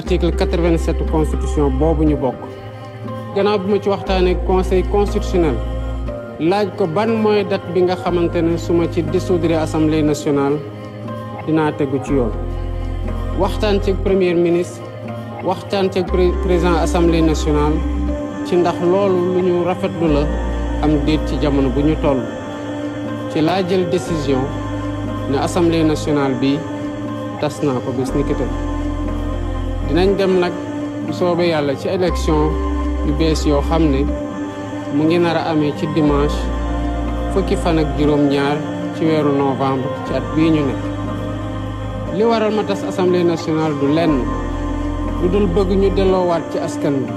article 87 constitution boobu ñu bokk gannaaw bi ma ci waxtaanee conseil constitutionnel laaj ko ban mooy date bi nga xamante ne su ma ci dissoudre assemblée nationale dinaa tegu ci yoon waxtaan ci premier ministre waxtaan ci président assemblée nationale ci ndax loolu lu ñu rafetlu la am déet ci jamono bu ñu toll ci laa jël décision ne assemblée nationale bi tas naa ko bis ni ki tey dinañ dem nag bu soobee yàlla ci élection yu bees yoo xam ne mu ngi nar a amee ci dimanche fukki fan ak juróom-ñaar ci weeru novembre ci at bii ñu nekk li waral ma tas assemblée nationale du lenn lu dul bëgg ñu delloowaat ci askan bi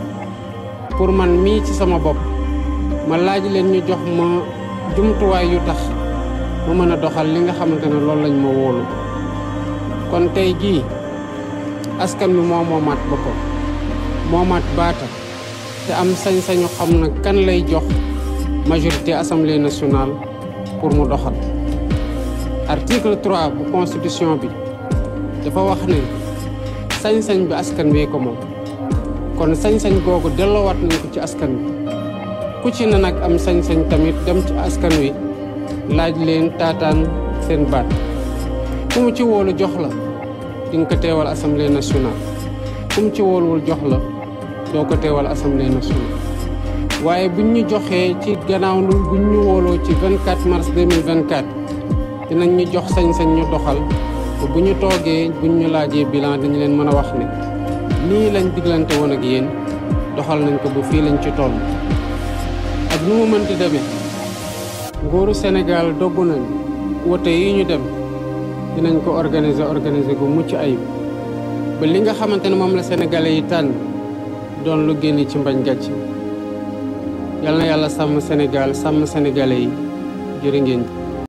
pour man mii ci sama bopp ma laaj leen ñu jox ma jumtuwaay yu tax ma mën a doxal li nga xamante ne loolu lañ ma wóolu kon tey jii askan bi moo moomaat boppam moomaat baata te am sañ-sañu xam na kan lay jox majorité assemblée nationale pour mu doxal article 3 bu constitution bi dafa wax ne sañ-sañ bi askan wee ko moom kon sañ-sañ googu delloowaat nañ ko ci askan wi ku ci ne nag am sañ-sañ tamit dem ci askan wi laaj leen taataan seen baat ku mu ci wóolu jox la di nga ko teewal assemblée nationale ku mu ci wóoluwul jox la doo ko teewal assemblée nationale waaye buñ ñu joxee ci gannaaw lu buñ ñu wóoloo ci 24 mars 2024 dinañ ñu jox sañ-sañ ñu doxal bu ñu toogee buñ ñu laajee bilan dañu leen mën a wax ne nii lañ diglante woon ak yéen doxal nañ ko bu fii lañ ci toll ak nu mu mënti demee nguuru Sénégal doggu nañ wote yi ñu dem dinañ ko organiser gu mucc ayib ba li nga xamante ne moom la sénégalais yi tànn doon lu génn ci mbañ gàcc yal na yàlla sàmm Sénégal sàmm sénégalais yi jërë ngeen